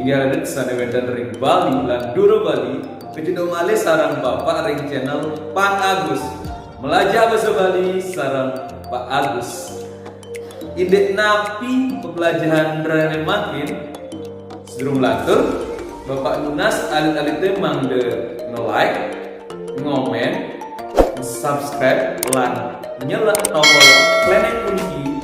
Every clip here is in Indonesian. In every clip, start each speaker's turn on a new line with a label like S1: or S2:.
S1: Ingaradet sanewetan ring Bali lan Duro Bali kejudo malih sarang Bapak ring channel Pak Agus Melajah Bahasa Bali sarang Pak Agus. Indek napi pembelajaran rene makin sebelum latur Bapak lunas alit-alit mangde nge-like, ngomen, subscribe, lan nyelak tombol klenek kunci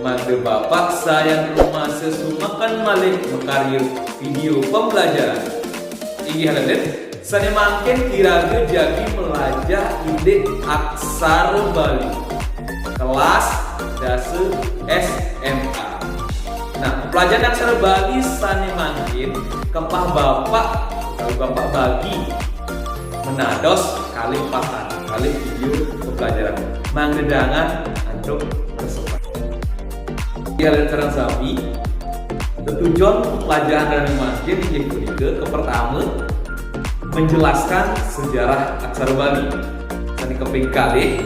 S1: mangde Bapak sayang rumah sesumakan malih mekarya video pembelajaran. Ini haladet saya makin kira-kira jadi melajah indek aksara Bali kelas dasar SMA. Nah, pelajaran aksara Bali sane makin kepah Bapak kalau Bapak bagi menados kali pahan kali video pembelajaran manggedangan untuk bersopan. Kalian terang sami tujuan pelajaran dari makin yang ke pertama menjelaskan sejarah aksara Bali. Sani keping kali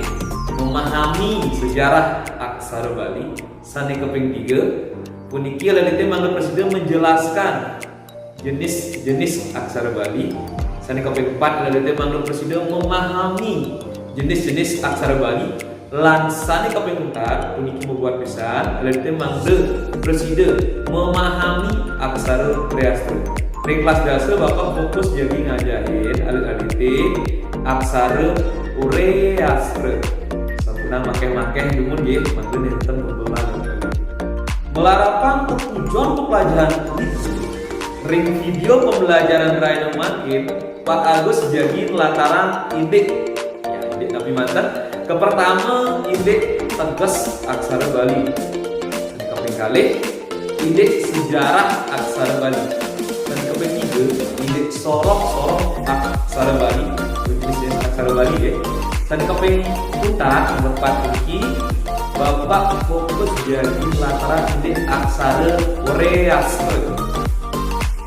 S1: memahami sejarah aksara Bali. Sani keping 3 puniki lalite mangga presiden menjelaskan jenis-jenis aksara Bali. Sani keping 4 lalite mangga presiden memahami jenis-jenis aksara Bali. Lan sani keping 4 puniki membuat pesan lalite mangga presiden memahami aksara Triastra. Ring kelas dasar Bapak fokus jadi ngajarin alit-alite aksara Ureastra. Sampuna makeh-makeh dumun nggih mangga nenten pembelan. Melarapan tujuan pembelajaran itu. Ring video pembelajaran Raina makin Pak Agus jadi lataran indek. Ya, indek tapi mantan. Kepertama indek tegas aksara Bali. Keping kali indek sejarah aksara Bali. Dan keping 3 indek sorok-sorok aksara Bali. Jenis aksara Bali ya. Dan keping putar nomor 4 ini Bapak fokus jadi lataran indek aksara Ureastra.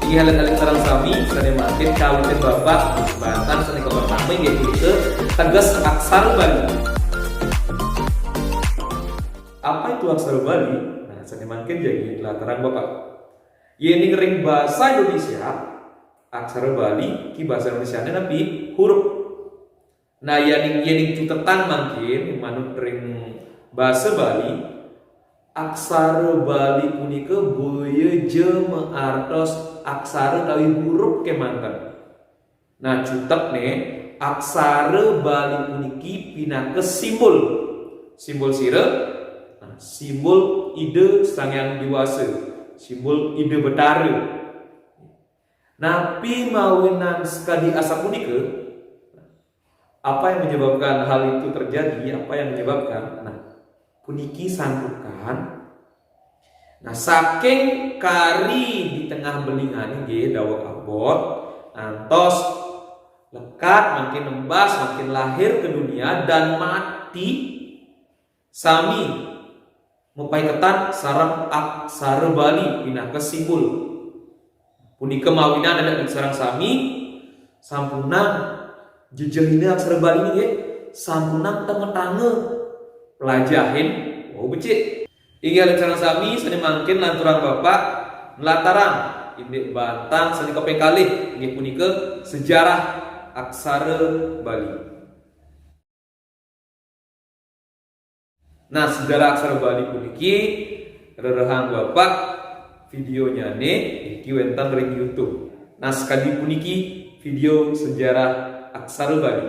S1: Ini hal-hal sarang sami saya makin kawitin Bapak Bantan seni pertama yaitu tegas aksara Bali. Apa itu aksara Bali? Nah, saya makin jadi lataran Bapak. Ini ring bahasa Indonesia aksara Bali ki bahasa Indonesia tapi huruf. Nah, yang cutetan makin manut ring bahasa Bali aksara Bali punika boya jema artos aksara tawi huruf kemanten. Nah, cutek nih aksara Bali puniki pinakes simbol sira. Nah, simbol ide sangyang dewasa, simbol ide betara. Napi mawinan sekadi asa punika apa yang menyebabkan hal itu terjadi? Apa yang menyebabkan? Nah, puniki santukan. Nah, saking kari di tengah belingan nggih dawuh abot, antos lekat makin nembas, makin lahir ke dunia dan mati sami mupaiketan sareng aksara Bali pinakes simbol. Punika mawinan ada sareng sami sampuna jejehina aksara Bali nggih sampuna tenge-tange pelajahin wow becik. Ingat sareng sami seni mangkin lanturan Bapak lataran indek Batang seni keping kalih nggih punika sejarah aksara Bali. Nah, sejarah aksara Bali puniki rerehang Bapak videonya nih iki wonten ring YouTube. Nah, sekali puniki video sejarah aksara Bali.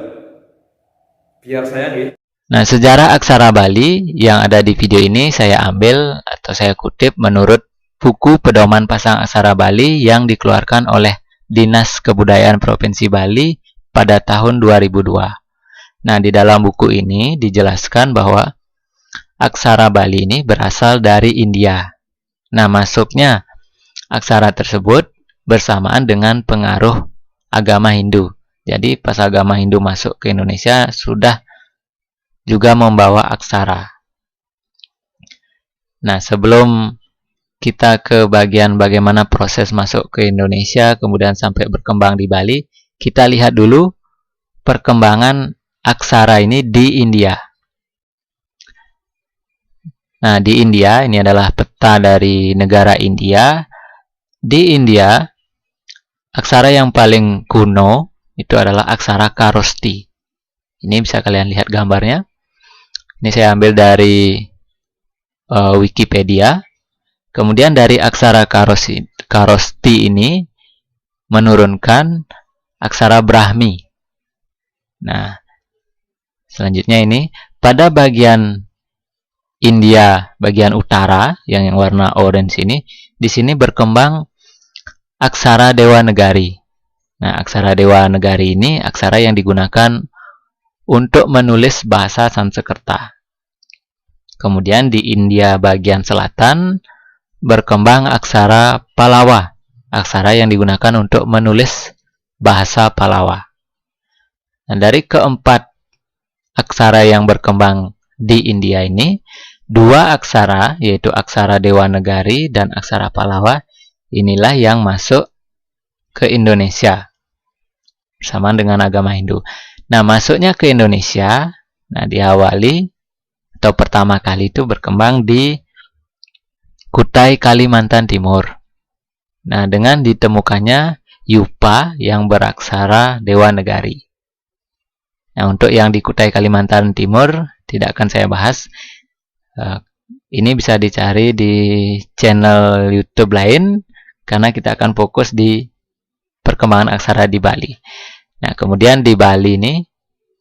S1: Biar saya nggih.
S2: Nah, sejarah aksara Bali yang ada di video ini saya ambil atau saya kutip menurut buku Pedoman Pasang Aksara Bali yang dikeluarkan oleh Dinas Kebudayaan Provinsi Bali pada tahun 2002. Nah, di dalam buku ini dijelaskan bahwa aksara Bali ini berasal dari India. Nah, masuknya aksara tersebut bersamaan dengan pengaruh agama Hindu. Jadi, pas agama Hindu masuk ke Indonesia sudah juga membawa aksara. Nah, sebelum kita ke bagian bagaimana proses masuk ke Indonesia kemudian sampai berkembang di Bali, kita lihat dulu perkembangan aksara ini di India. Nah, di India ini adalah peta dari negara India. Di India aksara yang paling kuno itu adalah aksara Kharoshthi. Ini bisa kalian lihat gambarnya. Ini saya ambil dari Wikipedia. Kemudian dari aksara Kharoshthi ini menurunkan aksara Brahmi. Nah, selanjutnya ini pada bagian India bagian utara yang warna orange ini, di sini berkembang aksara Dewanagari. Nah, aksara Dewanagari ini aksara yang digunakan untuk menulis bahasa Sanskerta. Kemudian di India bagian selatan berkembang aksara Pallava, aksara yang digunakan untuk menulis bahasa Pallava. Dan dari keempat aksara yang berkembang di India ini, dua aksara, yaitu aksara Dewanagari dan aksara Pallava, inilah yang masuk ke Indonesia bersama dengan agama Hindu. Nah, masuknya ke Indonesia, nah diawali atau pertama kali itu berkembang di Kutai, Kalimantan Timur. Nah, dengan ditemukannya yupa yang beraksara Dewanagari. Nah, untuk yang di Kutai, Kalimantan Timur tidak akan saya bahas. Ini bisa dicari di channel YouTube lain karena kita akan fokus di perkembangan aksara di Bali. Nah, kemudian di Bali ini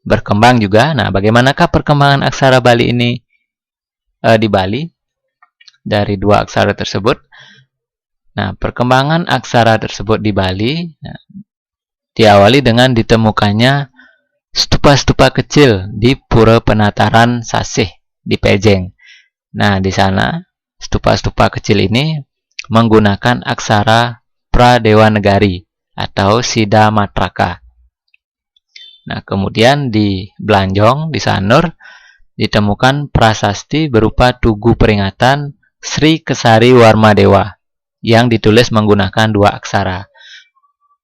S2: berkembang juga. Nah, bagaimanakah perkembangan aksara Bali ini di Bali dari dua aksara tersebut? Nah, perkembangan aksara tersebut di Bali diawali dengan ditemukannya stupa-stupa kecil di Pura Penataran Sasih di Pejeng. Nah, di sana stupa-stupa kecil ini menggunakan aksara Pradewanagari atau Sida Matraka. Nah, kemudian di Blanjong, di Sanur, ditemukan prasasti berupa tugu peringatan Sri Kesari Warmadewa yang ditulis menggunakan dua aksara.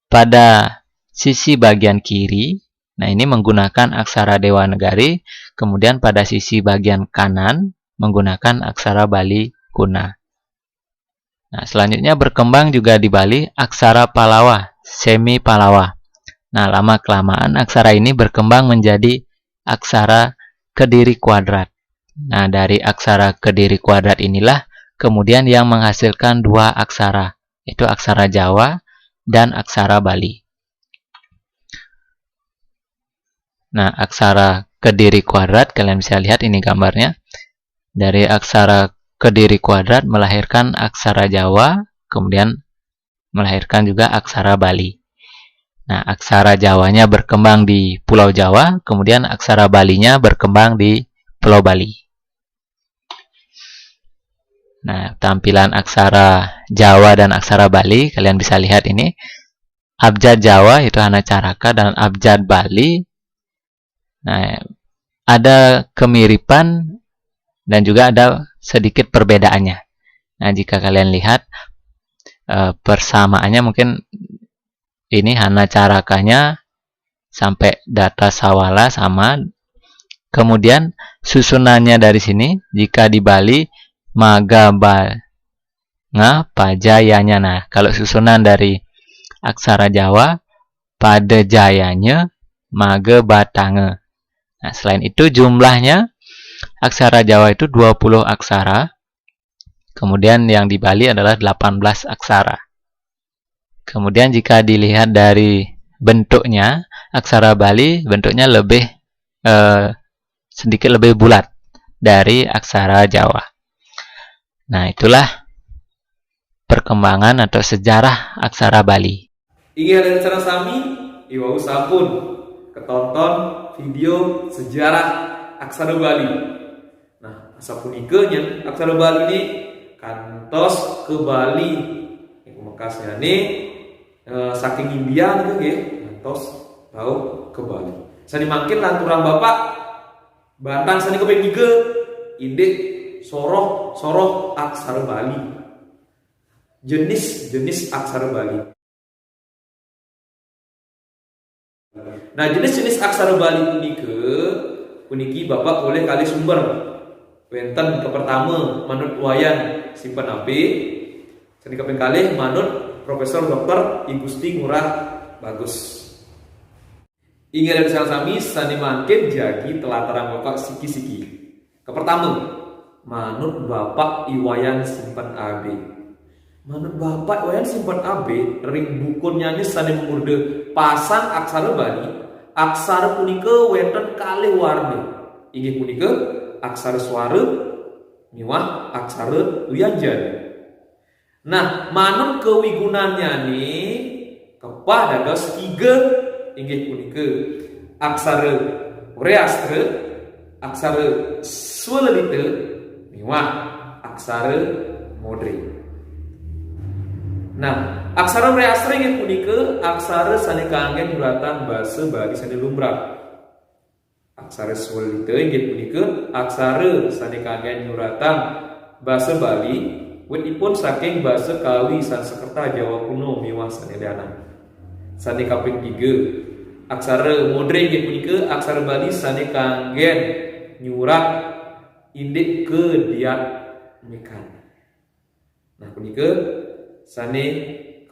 S2: Pada sisi bagian kiri, nah ini menggunakan aksara Dewanagari, kemudian pada sisi bagian kanan menggunakan aksara Bali kuna. Nah, selanjutnya berkembang juga di Bali aksara Pallava, semi Pallava. Nah, lama-kelamaan aksara ini berkembang menjadi aksara Kediri kuadrat. Nah, dari aksara Kediri kuadrat inilah kemudian yang menghasilkan dua aksara, yaitu aksara Jawa dan aksara Bali. Nah, aksara Kediri kuadrat, kalian bisa lihat ini gambarnya. Dari aksara Kediri kuadrat melahirkan aksara Jawa, kemudian melahirkan juga aksara Bali. Nah, aksara Jawanya berkembang di Pulau Jawa, kemudian aksara Balinya berkembang di Pulau Bali. Nah, tampilan aksara Jawa dan aksara Bali, kalian bisa lihat ini. Abjad Jawa itu Hanacaraka dan abjad Bali. Nah, ada kemiripan dan juga ada sedikit perbedaannya. Nah, jika kalian lihat persamaannya mungkin ini Hanacarakanya sampai data Sawala sama. Kemudian susunannya dari sini, jika di Bali Maga Banga Pajayanya. Nah, kalau susunan dari aksara Jawa pada jayanya Maga Batange. Nah, selain itu jumlahnya aksara Jawa itu 20 aksara. Kemudian yang di Bali adalah 18 aksara. Kemudian jika dilihat dari bentuknya, aksara Bali bentuknya lebih sedikit lebih bulat dari aksara Jawa. Nah, itulah perkembangan atau sejarah aksara Bali.
S1: Ingat dan cara sami, iwau sampun ketonton video sejarah aksara Bali. Nah, sapunikenya aksara Bali ini kantos ke Bali. Yang Mekasnya nih saking India gitu ya, kantos tahu ke Bali. Saya dimangkin lanturan bapak Bantang sani kepeng tiga ide soroh aksara Bali. Jenis aksara Bali. Nah, jenis aksara Bali puniki bapak boleh kali sumber. Wenten ke pertama manut wayan simpen api. Sani kepeng kali manut Profesor Dr. I Gusti Ngurah Bagus. Ingat dan sami sani mangkin jagi telataran bapak siki-siki. Kepertama, manut bapak iwayan simpan AB. Manut bapak iwayan simpan AB, ring bukunnya ini sani mengurde pasang aksara Bali, aksara punika wenten kalih warna. Inggih punika aksara suara miwah aksara wianjan. Nah, manut kewigunannya nih kepada dados tiga inggih punika aksara Wreastra, aksara Swalita miwah aksara Modre. Nah, aksara Wreastra inggih punika aksara sane kangge nyuratan basa Bali sane lumrah. Aksara Swalita inggih punika aksara sane kangge nyuratan basa Bali witipun saking basa Kawi Sanskerta Jawa kuno miwah sanedana. Sane kaping 3 aksara Modre inggih punika aksara Bali sane kanggen nyurat indik ke diat mekan. Nah punika sane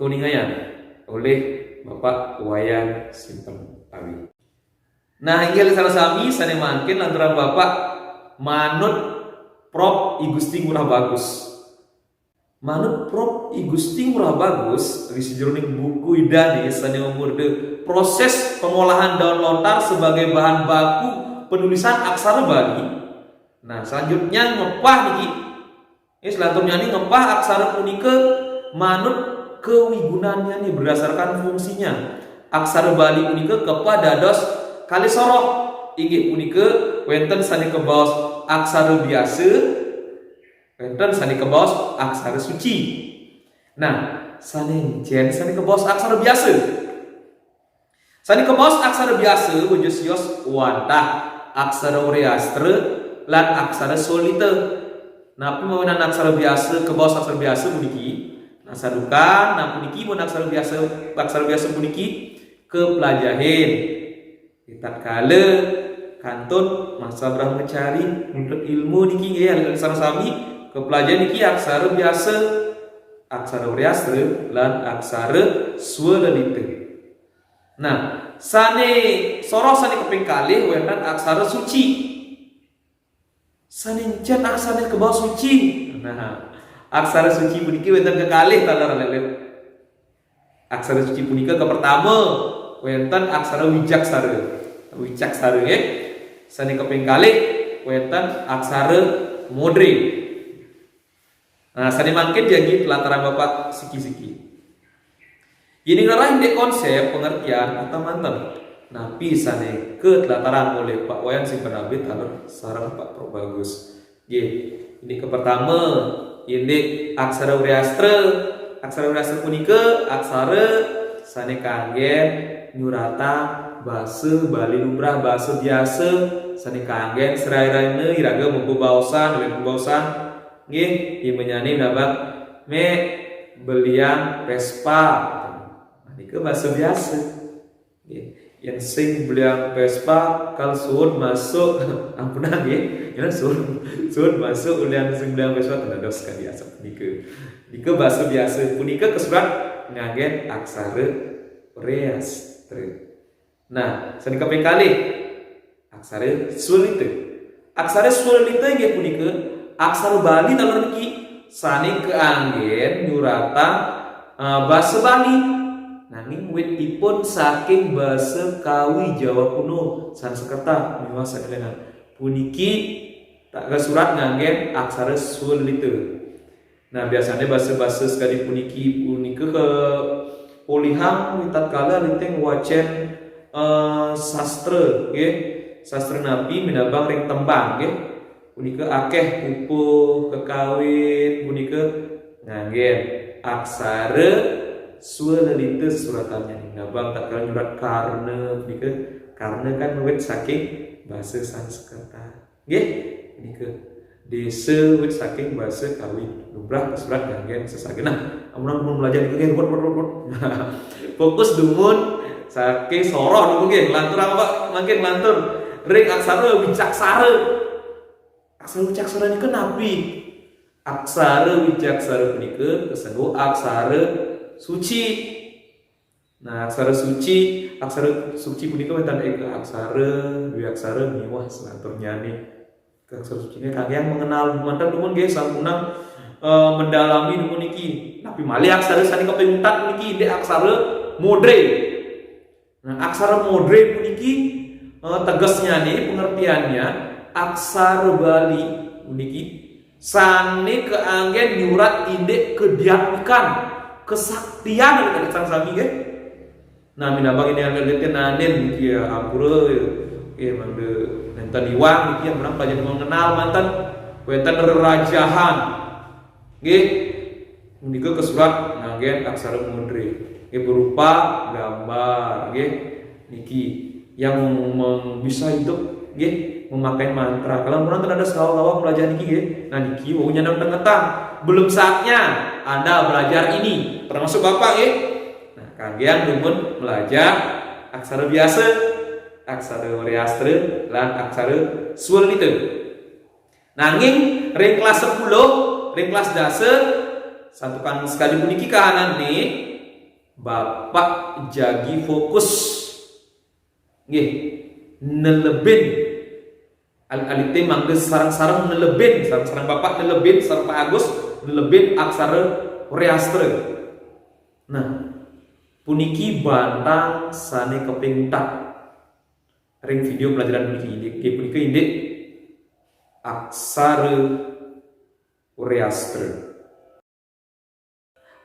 S1: kauningayan oleh Bapak Wayan Simpen Awi. Nah inggih salah sami sane mangkin lantaran Bapak manut Prof. I Gusti Ngurah Bagus. Manut Prof. I Gusti Ngurah Bagus di sejroning buku idane sane umurde proses pengolahan daun lontar sebagai bahan baku penulisan aksara Bali. Nah, selanjutnya ngepah niki. Selanjutnya nih ngepah aksara punika manut kewigunannya nih berdasarkan fungsinya. Aksara Bali punika kepah dados kali soroh. Inggih punika wenten sane kebaos aksara biasa, wenten sane kebaos aksara suci. Nah, sane kebaos aksara biasa. Sani kebaos aksara biasa wujud wantah aksara Wreastra lan aksara Swalita. Napi mawinan aksara biasa kebaos aksara biasa puniki. Nah sadukan nah puniki mun aksara biasa puniki kepelajahin. Tatkala kantun masa brahmacari untuk ilmu niki ya aksara sami kepelajahan niki aksara biasa aksara Wreastra lan aksara Swalita. Nah, sane soroh sane keping kalih wenten aksara suci. Sane jan aksara ke bawah suci. Nah, aksara suci puniki wenten kekalih talar lelet. Aksara suci punika ke pertama wenten aksara wijaksara. Wijaksara nggih. Sane keping kalih wenten aksara Modre. Nah, sane mangkin jagi pelataran Bapak siki-siki. Ini adalah indek konsep pengertian atau mantan. Napi sane ke telataran oleh Pak Wayan Simpen Abi talon sarang Pak Prof Bagus. Ini ke pertama indek aksara Wreastra. Aksara Wreastra punika aksara sane kanggen nyurata basa Bali lumrah basa biasa sane kanggen serai-raine iraga membebaosan oleh pembaosan nggih menyani nabak me belian Vespa. Ke bahasa biasa yang sing beliang Vespa kal suun masuk ampunan ya suun masuk ulian sing beliang Vespa tenados kali asap nika bahasa biasa punika kesurat ngagen aksara Wreastra. Nah sani kaping kalih aksara Swalita. Aksara Swalita inggih punika aksara Bali talon niki sani keanggen nyurata basa Bali. Nanging witipun saking basa Kawi Jawa kuno Sanskerta miwah sadelengan puniki tak surat nganggen aksara Swalita. Nah biasanya basa-basa sekali punika ke polihang tatkala linteng wacen sastra nggih sastra nabi minabang ring tembang nggih punika akeh pupuh kekawin punika nganggen aksara Swalita suratannya nabang tak kala nyurat karena nika karena kan wit saking bahasa Sanskerta nggih nika desa wit saking bahasa Kawi lumrah surat nganggen sesagena amun belajar niku nggih fokus dumun saking soroh niku nggih lantur apa mangke lantur ring aksara wicaksara. Aksara wicaksara niku napi aksara wicaksara punika kesenggo aksara suci. Nah, aksara suci punika wonten ing aksara dua aksara miwah senatur nyane. Aksara suci ini kalian mengenal mantan nuwun nggih sampunang mendalami nuwun niki. Tapi malih aksara sani kaping 4 niki ndek aksara modre. Nah, aksara modre puniki tegasnya nih pengertiannya aksara Bali puniki sane keanggen nyurat indek kediamikan kesaktian dari sang sami nggih. Nah, minabang ini yang nanen niki ya ampura ya mangde nenten iwang niki yang menang pelajaran mengenal mantan wonten rerajahan nggih menika kesurat nganggen aksara modre nggih berupa gambar nggih niki yang bisa hidup nggih memakai mantra. Kalau orang ada sawah belajar niki nggih. Nah niki wau nyandang tengetang. Belum saatnya Anda belajar ini. Termasuk Bapak nggih. Nah, kalian nuwun belajar aksara biasa, aksara Horiastra lan aksara Swalnita. Nanging ring kelas 10, ring kelas dasar satukan sekali puniki kahanan nih Bapak jagi fokus nggih nelebin alite mangde sarang-sarang nelebin sarang Bapak nelebin sareng Pak Agus nelebin aksara Horiastra. Nah, puniki bantang sane keping 4 ring video pelajaran puniki indik aksara Horiastra.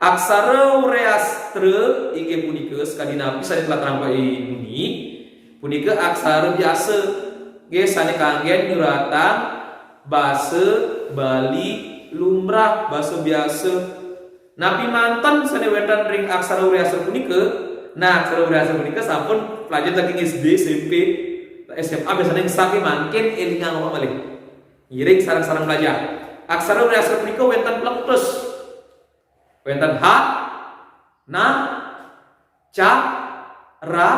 S1: Aksara Horiastra inggih punika sekali nabi saya telah terampai ini punika aksara biasa nggih sane kanggen nyuratan basa Bali lumrah basa biasa. Napi mantan sane wonten ring aksara Horiastra punika. Nah, aksara Horiastra punika sampun pelajar saking SD, SMP, SMA biasanya saking mangkin elingan ngomong malih. Ngiring sarang-sarang pelajar. Aksara Horiastra punika wonten plekus. Wonten ha, na, ca, ra,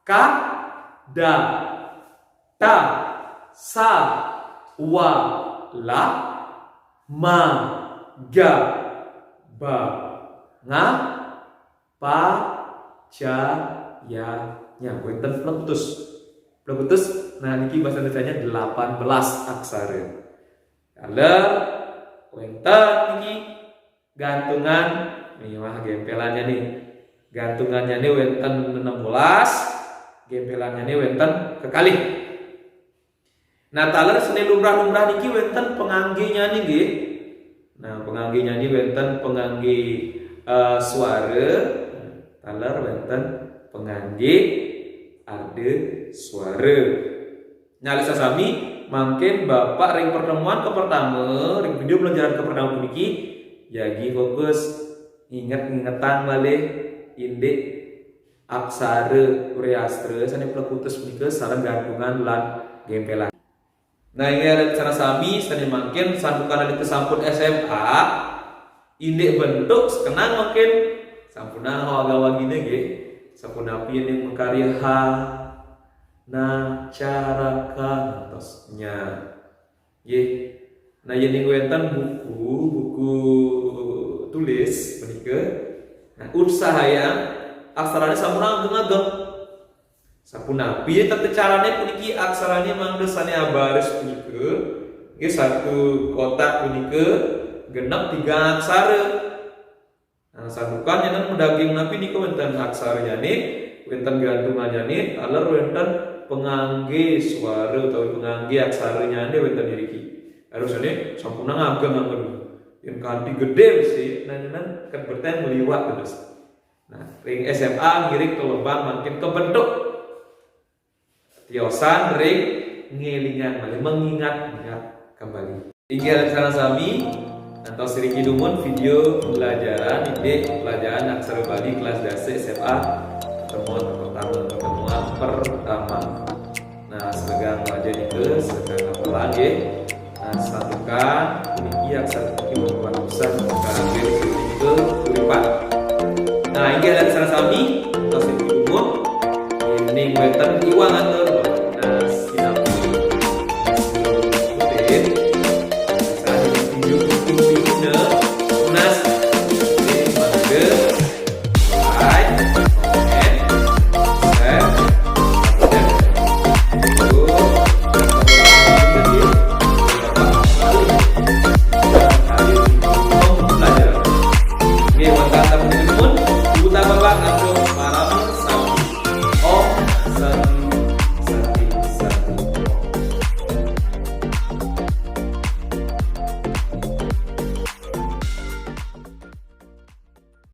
S1: ka, da, ta, sa, wa, la, ma, ga, ba, nga, pa, ca, ya, nya. Wonten pleputus. Nah niki bahasa Indonesianya 18 aksara. Kalau wonten niki gantungan nih mah gempelannya nih. Gantungannya nih wonten 16, gempelannya nih wonten kekalih. Nah, taler seni lumrah-lumrah niki wonten pengangge nyanyi nggih. Nah, pengangge nyanyi wonten pengangge suara. Taler wonten pengangge ade suara. Nyali sasami mungkin Bapak ring pertemuan ke pertama, ring video pelajaran ke pertama niki jagi fokus inget-ingetan malih indik aksara Horiastra sane pleputus punika sareng gantungan lan gempelan. Nah, ini ada cara sami sane mungkin sandukan itu sampun SMA indik bentuk sekenang mungkin sampuna hawa gini nggih. Sampuna piye ning mengkarya ha na cara kantosnya nggih. Nah, yen wonten buku tulis menika. Nah, usaha aksarane sampun ageng-ageng. Sampuna piye tata carane puniki aksarane mangke sane abaris punika. Nggih satu kotak punika genep 3 aksara. Nah, sandukan yen mendaging napi niku wonten aksarane, wonten gantungannya taler wonten pengangge suara utawa pengangge aksaranya wonten niki. Harusane sampuna ageng-ageng. Yang kanthi gede sih, nan kan bertanya meliwat terus. Nah, ring SMA ngiring ke lubang makin kebentuk. Tiosan ring ngelingan mengingat kembali. Ingat sana sami atau sering hidumun video pelajaran pelajaran aksara Bali kelas dasar SMA pertama. Nah, sebagai belajar itu sebagai apa lagi? Nah, satukan ini aksara ini merupakan usaha untuk itu 4.